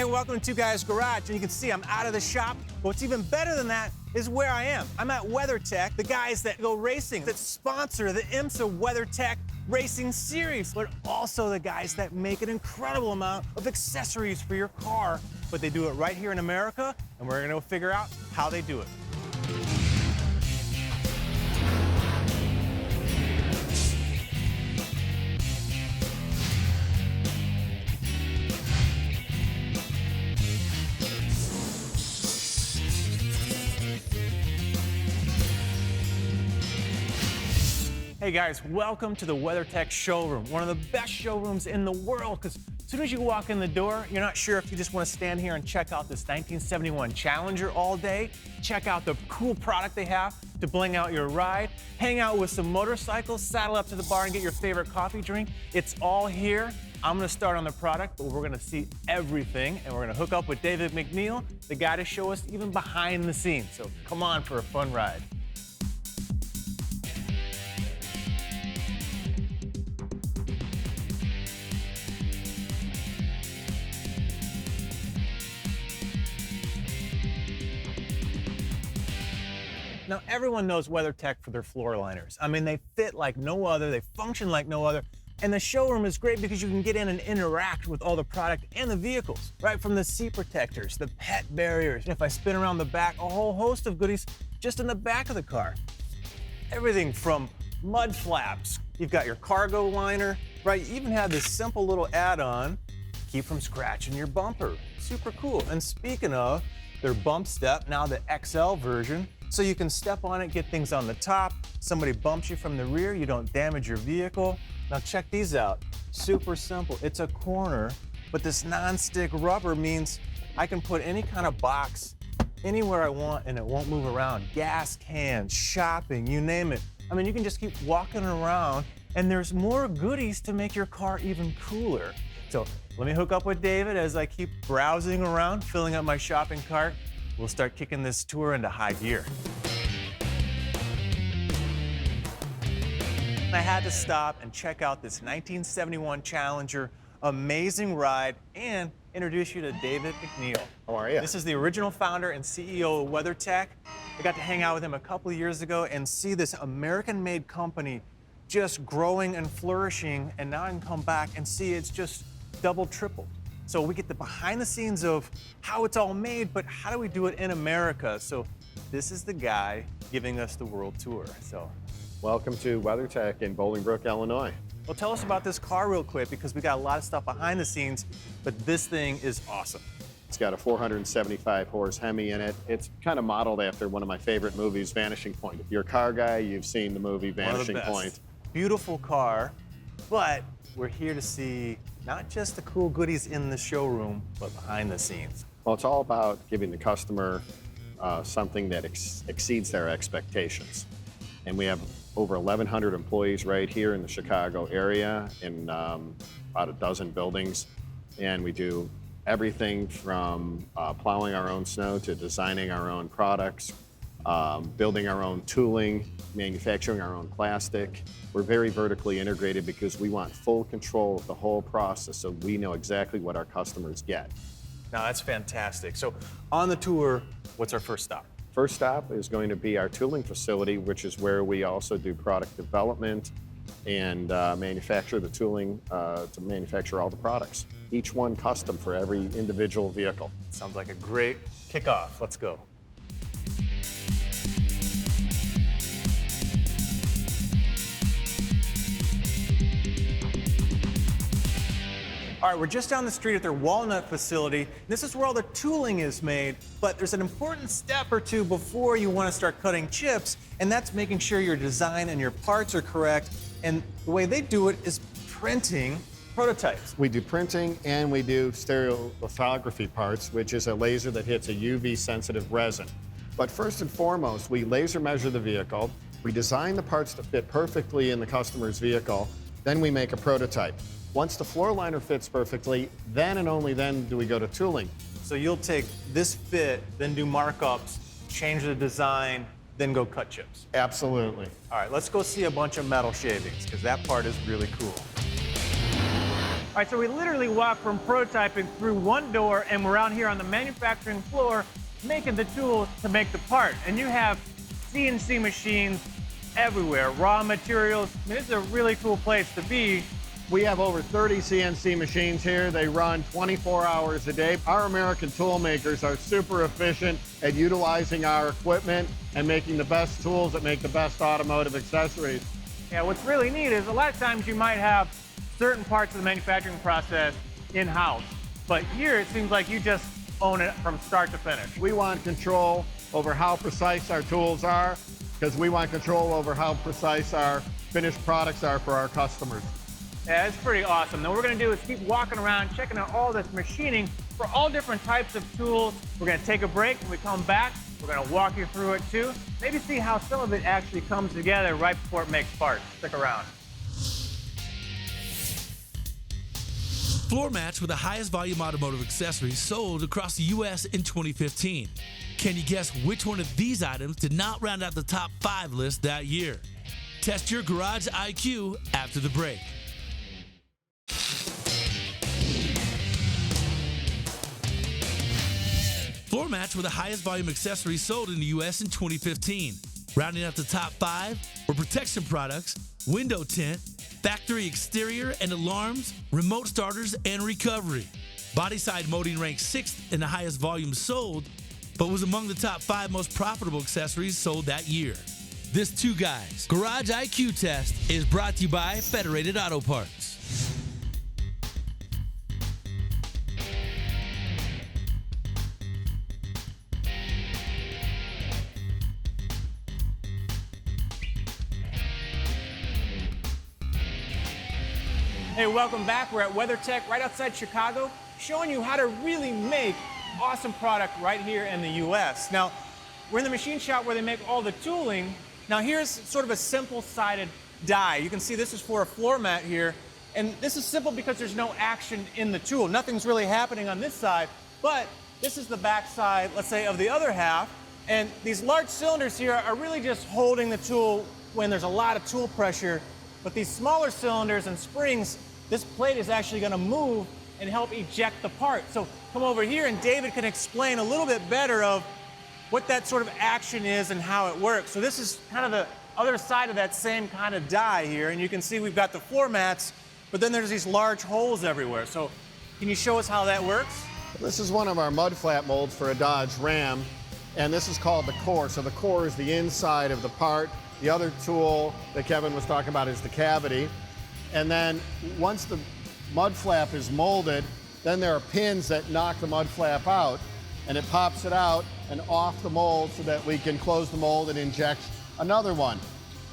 Hey, welcome to Two Guys Garage. And you can see I'm out of the shop. But what's even better than that is where I am. I'm at WeatherTech, the guys that go racing, that sponsor the IMSA WeatherTech Racing Series, but also the guys that make an incredible amount of accessories for your car. But they do it right here in America, and we're gonna figure out how they do it. Hey guys, welcome to the WeatherTech showroom, one of the best showrooms in the world, because as soon as you walk in the door, you're not sure if you just want to stand here and check out this 1971 Challenger all day, check out the cool product they have to bling out your ride, hang out with some motorcycles, saddle up to the bar and get your favorite coffee drink. It's all here. I'm gonna start on the product, but we're gonna see everything, and we're gonna hook up with David McNeil, the guy to show us even behind the scenes. So come on for a fun ride. Now, everyone knows WeatherTech for their floor liners. I mean, they fit like no other, they function like no other, and the showroom is great because you can get in and interact with all the product and the vehicles, right? From the seat protectors, the pet barriers, if I spin around the back, a whole host of goodies just in the back of the car. Everything from mud flaps, you've got your cargo liner, right? You even have this simple little add-on, keep from scratching your bumper. Super cool. And speaking of, their bump step, now the XL version, so you can step on it, get things on the top. Somebody bumps you from the rear, you don't damage your vehicle. Now check these out. Super simple. It's a corner, but this non-stick rubber means I can put any kind of box anywhere I want and it won't move around. Gas cans, shopping, you name it. I mean, you can just keep walking around and there's more goodies to make your car even cooler. So let me hook up with David as I keep browsing around, filling up my shopping cart. We'll start kicking this tour into high gear. I had to stop and check out this 1971 Challenger, amazing ride, and introduce you to David McNeil. How are you? This is the original founder and CEO of WeatherTech. I got to hang out with him a couple of years ago and see this American-made company just growing and flourishing, and now I can come back and see it's just double, triple. So we get the behind the scenes of how it's all made, but how do we do it in America? So this is the guy giving us the world tour. So welcome to WeatherTech in Bolingbrook, Illinois. well, tell us about this car real quick, because we got a lot of stuff behind the scenes, but this thing is awesome. It's got a 475 horse Hemi in it. It's kind of modeled after one of my favorite movies, Vanishing Point. If you're a car guy, you've seen the movie Vanishing Point. Beautiful car, but we're here to see not just the cool goodies in the showroom, but behind the scenes. Well, it's all about giving the customer something that exceeds their expectations. And we have over 1,100 employees right here in the Chicago area in about a dozen buildings. And we do everything from plowing our own snow to designing our own products, building our own tooling, manufacturing our own plastic. We're very vertically integrated because we want full control of the whole process, so we know exactly what our customers get. Now, that's fantastic. So on the tour, what's our first stop? First stop is going to be our tooling facility, which is where we also do product development and manufacture the tooling to manufacture all the products. Each one custom for every individual vehicle. Sounds like a great kickoff. Let's go. All right, we're just down the street at their Walnut facility. This is where all the tooling is made, but there's an important step or two before you want to start cutting chips, and that's making sure your design and your parts are correct. And the way they do it is printing prototypes. We do printing and we do stereolithography parts, which is a laser that hits a UV-sensitive resin. But first and foremost, we laser measure the vehicle, we design the parts to fit perfectly in the customer's vehicle, then we make a prototype. Once the floor liner fits perfectly, then and only then do we go to tooling. So you'll take this fit, then do markups, change the design, then go cut chips. Absolutely. All right, let's go see a bunch of metal shavings, because that part is really cool. All right, so we literally walk from prototyping through one door and we're out here on the manufacturing floor making the tools to make the part. And you have CNC machines everywhere, raw materials. I mean, this is a really cool place to be. We have over 30 CNC machines here. They run 24 hours a day. Our American tool makers are super efficient at utilizing our equipment and making the best tools that make the best automotive accessories. Yeah, what's really neat is a lot of times you might have certain parts of the manufacturing process in-house, but here it seems like you just own it from start to finish. We want control over how precise our tools are because we want control over how precise our finished products are for our customers. Yeah, it's pretty awesome. Now what we're gonna do is keep walking around, checking out all this machining for all different types of tools. We're gonna take a break. When we come back, we're gonna walk you through it too. Maybe see how some of it actually comes together right before it makes parts. Stick around. Floor mats were the highest volume automotive accessories sold across the U.S. in 2015. Can you guess which one of these items did not round out the top 5 list that year? Test your garage IQ after the break. Floor mats were the highest volume accessories sold in the U.S. in 2015. Rounding out the top 5 were protection products, window tint, factory exterior and alarms, remote starters, and recovery. Body side molding ranked 6th in the highest volume sold, but was among the top 5 most profitable accessories sold that year. This Two Guys Garage IQ test is brought to you by Federated Auto Parts. Hey, welcome back. We're at WeatherTech right outside Chicago, showing you how to really make awesome product right here in the US. Now, we're in the machine shop where they make all the tooling. Now here's sort of a simple-sided die. You can see this is for a floor mat here, and this is simple because there's no action in the tool. Nothing's really happening on this side, but this is the back side, let's say, of the other half, and these large cylinders here are really just holding the tool when there's a lot of tool pressure. But these smaller cylinders and springs, this plate is actually going to move and help eject the part. So come over here and David can explain a little bit better of what that sort of action is and how it works. So this is kind of the other side of that same kind of die here. And you can see we've got the floor mats, but then there's these large holes everywhere. So can you show us how that works? This is one of our mud flap molds for a Dodge Ram, and this is called the core. So the core is the inside of the part. The other tool that Kevin was talking about is the cavity. And then once the mud flap is molded, then there are pins that knock the mud flap out, and it pops it out and off the mold so that we can close the mold and inject another one.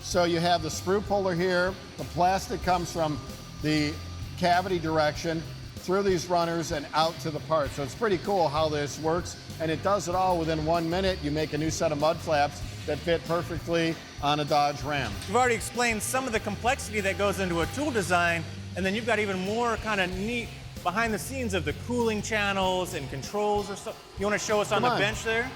So you have the sprue puller here. The plastic comes from the cavity direction through these runners and out to the part. So it's pretty cool how this works, and it does it all within 1 minute. You make a new set of mud flaps that fit perfectly on a Dodge Ram. You've already explained some of the complexity that goes into a tool design, and then you've got even more kind of neat behind the scenes of the cooling channels and controls or so. You want to show us on the bench there?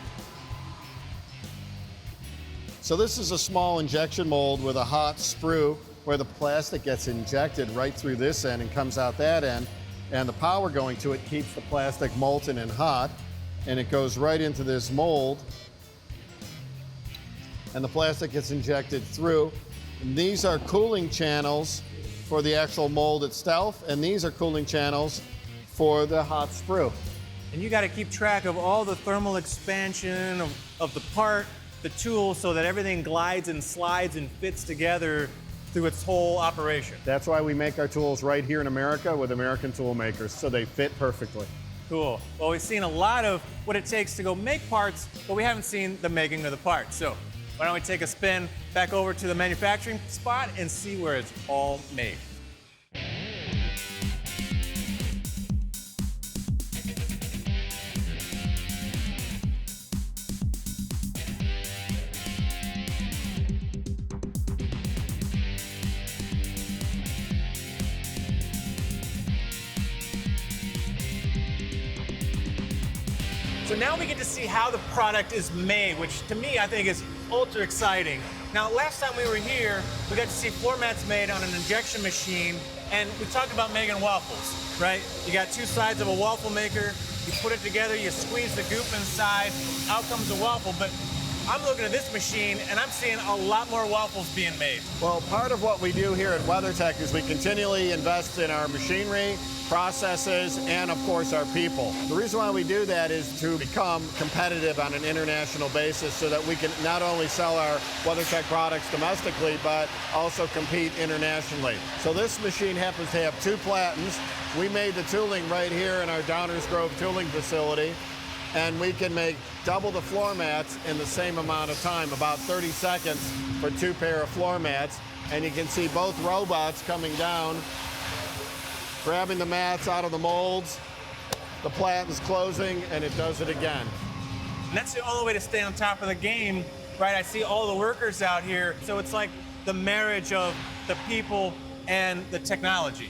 So this is a small injection mold with a hot sprue where the plastic gets injected right through this end and comes out that end, and the power going to it keeps the plastic molten and hot, and it goes right into this mold, and the plastic gets injected through. And these are cooling channels for the actual mold itself, and these are cooling channels for the hot sprue. And you got to keep track of all the thermal expansion of the part, the tool, so that everything glides and slides and fits together through its whole operation. That's why we make our tools right here in America with American tool makers, so they fit perfectly. Cool. Well, we've seen a lot of what it takes to go make parts, but we haven't seen the making of the parts. So why don't we take a spin back over to the manufacturing spot and see where it's all made. So now we get to see how the product is made, which to me I think is ultra exciting. Now, last time we were here, we got to see floor mats made on an injection machine, and we talked about making waffles, right? You got two sides of a waffle maker, you put it together, you squeeze the goop inside, out comes a waffle. But I'm looking at this machine, and I'm seeing a lot more waffles being made. Well, part of what we do here at WeatherTech is we continually invest in our machinery, processes, and of course our people. The reason why we do that is to become competitive on an international basis so that we can not only sell our WeatherTech products domestically, but also compete internationally. So this machine happens to have two platens. We made the tooling right here in our Downers Grove tooling facility, and we can make double the floor mats in the same amount of time, about 30 seconds for two pair of floor mats. And you can see both robots coming down, grabbing the mats out of the molds, the platen's closing, and it does it again. And that's the only way to stay on top of the game, right? I see all the workers out here, so it's like the marriage of the people and the technology.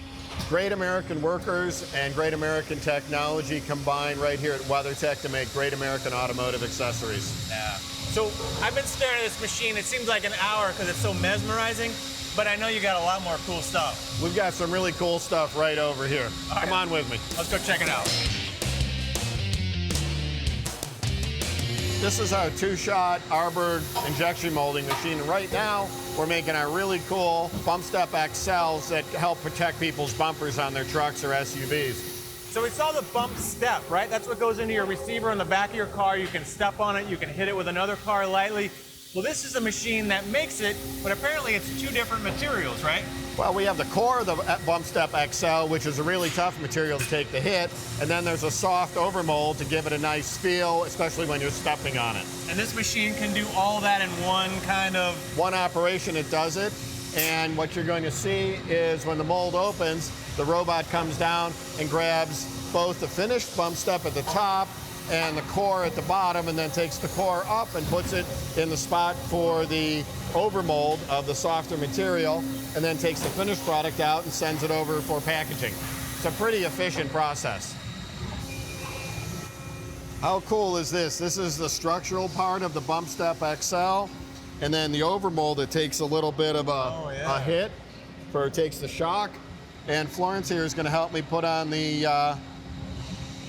Great American workers and great American technology combined right here at WeatherTech to make great American automotive accessories. Yeah. So I've been staring at this machine. It seems like an hour because it's so mesmerizing, but I know you got a lot more cool stuff. We've got some really cool stuff right over here. All right. Come on with me. Let's go check it out. This is our two-shot arbored injection molding machine. And right now, we're making our really cool bump step XLs that help protect people's bumpers on their trucks or SUVs. So we saw the bump step, right? That's what goes into your receiver on the back of your car. You can step on it, you can hit it with another car lightly. Well, this is a machine that makes it, but apparently it's two different materials, right? Well, we have the core of the Bump Step XL, which is a really tough material to take the hit, and then there's a soft overmold to give it a nice feel, especially when you're stepping on it. And this machine can do all that in one kind of... One operation, it does it, and what you're going to see is when the mold opens, the robot comes down and grabs both the finished bump step at the top and the core at the bottom, and then takes the core up and puts it in the spot for the overmold of the softer material, and then takes the finished product out and sends it over for packaging. It's a pretty efficient process. How cool is this? This is the structural part of the Bump Step XL, and then the overmold, it takes a little bit of a hit, for it takes the shock. And Florence here is going to help me put on the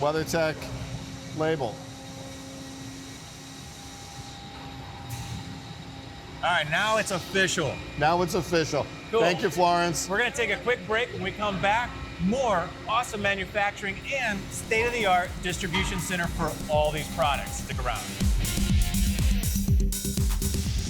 WeatherTech label. All right, now it's official. Now it's official. Cool. Thank you, Florence. We're gonna take a quick break. When we come back, more awesome manufacturing and state-of-the-art distribution center for all these products. Stick around.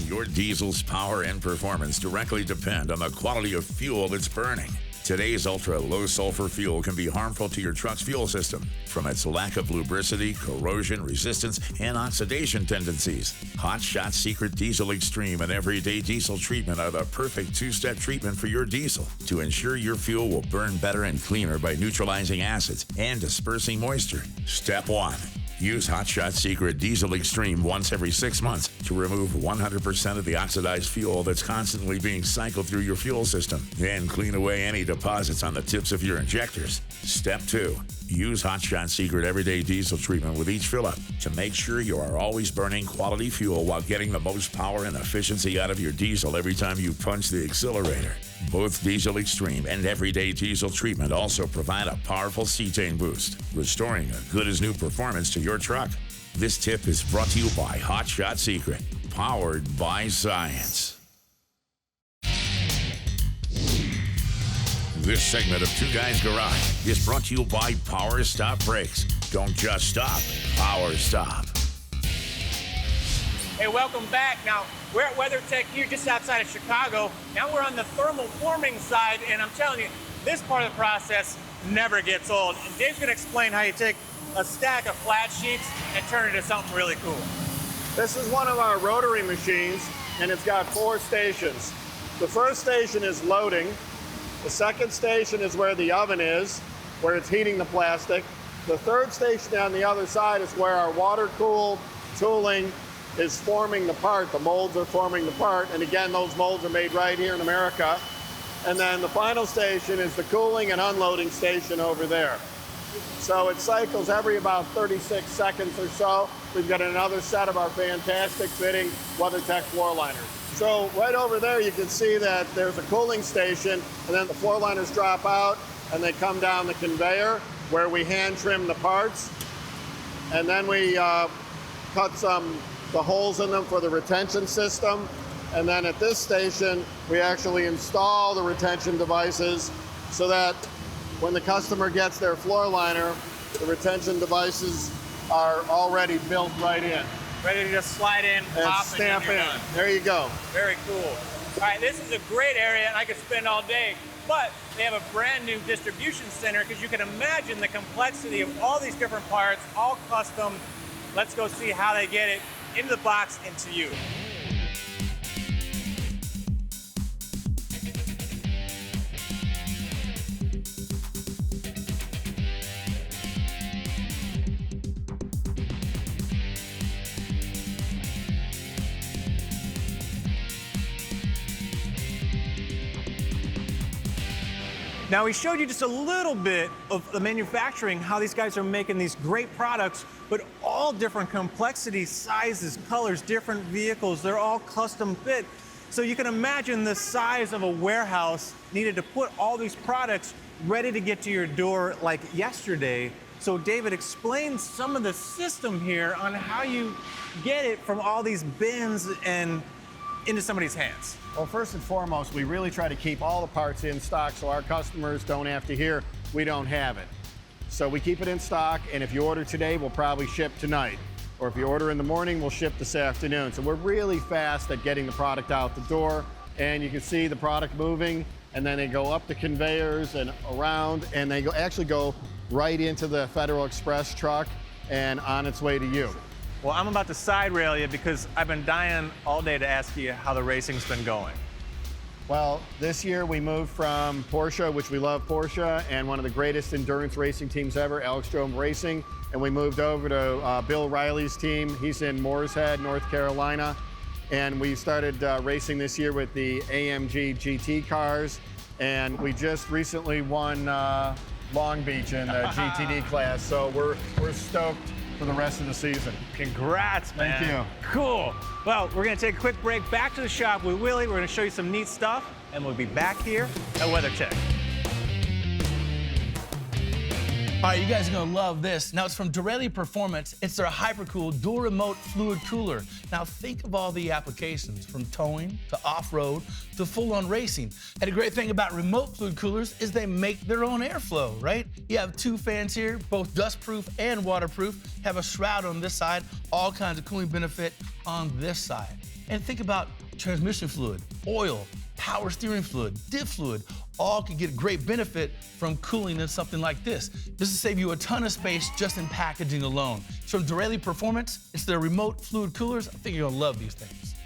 Your diesel's power and performance directly depend on the quality of fuel it's burning. Today's ultra-low sulfur fuel can be harmful to your truck's fuel system from its lack of lubricity, corrosion, resistance, and oxidation tendencies. Hot Shot Secret Diesel Extreme and Everyday Diesel Treatment are the perfect two-step treatment for your diesel to ensure your fuel will burn better and cleaner by neutralizing acids and dispersing moisture. Step 1. Use Hot Shot Secret Diesel Extreme once every 6 months to remove 100% of the oxidized fuel that's constantly being cycled through your fuel system and clean away any deposits on the tips of your injectors. Step 2. Use Hot Shot Secret Everyday Diesel Treatment with each fill-up to make sure you are always burning quality fuel while getting the most power and efficiency out of your diesel every time you punch the accelerator. Both Diesel Extreme and Everyday Diesel Treatment also provide a powerful cetane boost, restoring a good-as-new performance to your truck. This tip is brought to you by Hot Shot Secret, powered by science. This segment of Two Guys Garage is brought to you by Power Stop Brakes. Don't just stop, Power Stop. Hey, welcome back. Now, we're at WeatherTech here just outside of Chicago. Now we're on the thermal forming side, and I'm telling you, this part of the process never gets old. And Dave's gonna explain how you take a stack of flat sheets and turn it into something really cool. This is one of our rotary machines, and it's got 4 stations. The first station is loading. The second station is where the oven is, where it's heating the plastic. The third station on the other side is where our water-cooled tooling is forming the part. The molds are forming the part, and again, those molds are made right here in America. And then the final station is the cooling and unloading station over there. So it cycles every about 36 seconds or so. We've got another set of our fantastic fitting WeatherTech floor liners. So right over there, you can see that there's a cooling station, and then the floor liners drop out, and they come down the conveyor where we hand trim the parts. And then we cut the holes in them for the retention system. And then at this station, we actually install the retention devices so that when the customer gets their floor liner, the retention devices are already built right in. Ready to just slide in, And pop, stamp and then in. you're done. There you go. Very cool. All right, this is a great area, and I could spend all day, but they have a brand new distribution center because you can imagine the complexity of all these different parts, all custom. Let's go see how they get it into the box and to you. Now, we showed you just a little bit of the manufacturing, how these guys are making these great products, but all different complexities, sizes, colors, different vehicles. They're all custom fit. So you can imagine the size of a warehouse needed to put all these products ready to get to your door like yesterday. So David, explain some of the system here on how you get it from all these bins and into somebody's hands. Well, first and foremost, we really try to keep all the parts in stock so our customers don't have to hear we don't have it. So we keep it in stock, and if you order today, we'll probably ship tonight. Or if you order in the morning, we'll ship this afternoon. So we're really fast at getting the product out the door, and you can see the product moving, and then they go up the conveyors and around, and they actually go right into the Federal Express truck and on its way to you. Well, I'm about to side rail you because I've been dying all day to ask you how the racing's been going. Well, this year we moved from Porsche, which we love Porsche, and one of the greatest endurance racing teams ever, Alex Drome Racing, and we moved over to Bill Riley's team. He's in Moores Head, North Carolina, and we started racing this year with the AMG GT cars, and we just recently won Long Beach in the GTD class, so we're stoked for the rest of the season. Congrats, man. Thank you. Cool. Well, we're gonna take a quick break back to the shop with Willie. We're gonna show you some neat stuff, and we'll be back here at WeatherTech. All right, you guys are gonna love this. Now, it's from Durelli Performance. It's their hypercool dual remote fluid cooler. Now, think of all the applications, from towing to off-road to full-on racing. And the great thing about remote fluid coolers is they make their own airflow, right? You have two fans here, both dust-proof and waterproof. Have a shroud on this side, all kinds of cooling benefit on this side. And think about transmission fluid, oil, power steering fluid, diff fluid, all can get great benefit from cooling in something like this. This will save you a ton of space just in packaging alone. It's from Durelli Performance. It's their remote fluid coolers. I think you're gonna love these things.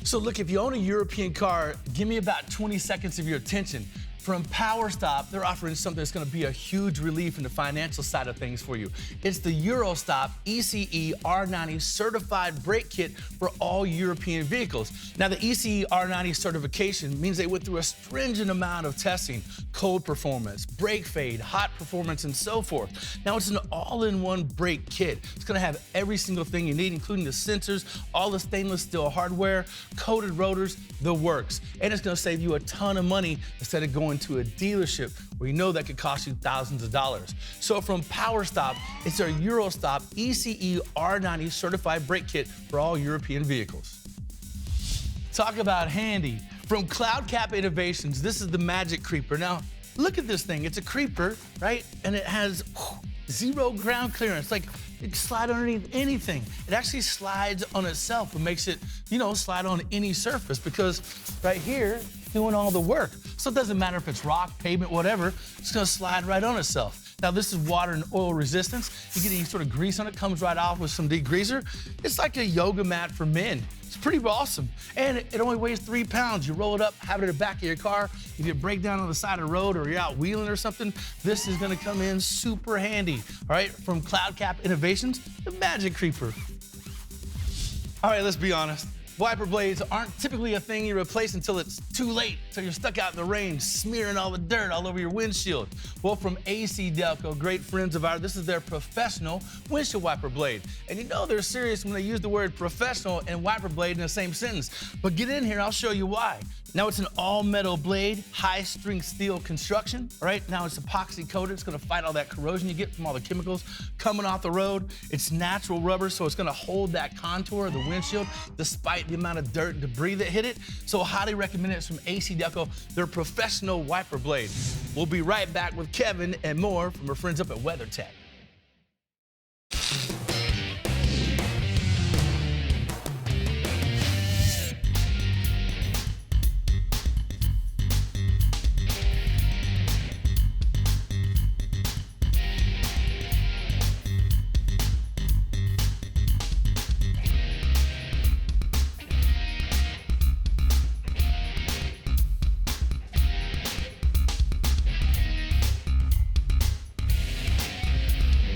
So look, if you own a European car, give me about 20 seconds of your attention. From PowerStop, they're offering something that's gonna be a huge relief in the financial side of things for you. It's the Eurostop ECE R90 certified brake kit for all European vehicles. Now, the ECE R90 certification means they went through a stringent amount of testing, cold performance, brake fade, hot performance, and so forth. Now, it's an all-in-one brake kit. It's gonna have every single thing you need, including the sensors, all the stainless steel hardware, coated rotors, the works. And it's gonna save you a ton of money instead of going to a dealership where you know that could cost you thousands of dollars. So from PowerStop, it's our Eurostop ECE R90 certified brake kit for all European vehicles. Talk about handy. From CloudCap Innovations, this is the Magic Creeper. Now, look at this thing. It's a creeper, right? And it has zero ground clearance. Like, it can slide underneath anything. It actually slides on itself and makes it, slide on any surface, because right here, doing all the work. So it doesn't matter if it's rock, pavement, whatever, it's gonna slide right on itself. Now, this is water and oil resistance. You get any sort of grease on it, comes right off with some degreaser. It's like a yoga mat for men. It's pretty awesome. And it only weighs 3 pounds. You roll it up, have it in the back of your car. If you break down on the side of the road or you're out wheeling or something, this is gonna come in super handy. All right, from CloudCap Innovations, the Magic Creeper. All right, let's be honest. Wiper blades aren't typically a thing you replace until it's too late, so you're stuck out in the rain smearing all the dirt all over your windshield. Well, from AC Delco, great friends of ours, this is their professional windshield wiper blade. And you know they're serious when they use the word professional and wiper blade in the same sentence. But get in here, I'll show you why. Now it's an all-metal blade, high-strength steel construction, right? Now it's epoxy coated. It's gonna fight all that corrosion you get from all the chemicals coming off the road. It's natural rubber, so it's gonna hold that contour of the windshield despite the amount of dirt and debris that hit it. So I highly recommend it. It's from AC Delco, their professional wiper blade. We'll be right back with Kevin and more from our friends up at WeatherTech.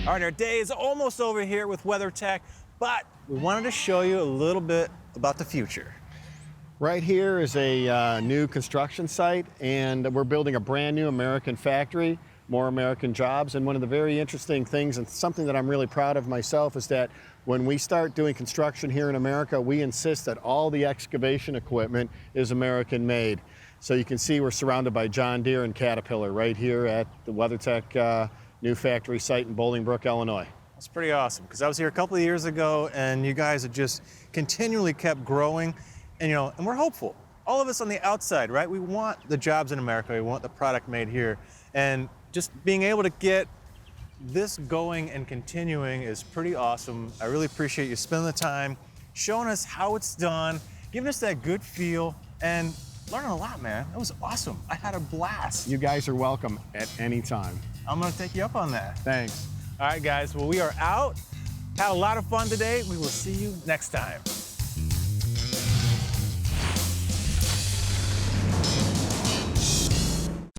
All right, our day is almost over here with WeatherTech, but we wanted to show you a little bit about the future. Right here is a new construction site, and we're building a brand new American factory, more American jobs. And one of the very interesting things, and something that I'm really proud of myself, is that when we start doing construction here in America, we insist that all the excavation equipment is American made. So you can see we're surrounded by John Deere and Caterpillar right here at the WeatherTech new factory site in Bolingbrook, Illinois. That's pretty awesome, because I was here a couple of years ago, and you guys have just continually kept growing, and and we're hopeful. All of us on the outside, right? We want the jobs in America. We want the product made here, and just being able to get this going and continuing is pretty awesome. I really appreciate you spending the time, showing us how it's done, giving us that good feel, and learning a lot, man. That was awesome. I had a blast. You guys are welcome at any time. I'm gonna take you up on that. Thanks. All right, guys, well, we are out. Had a lot of fun today. We will see you next time.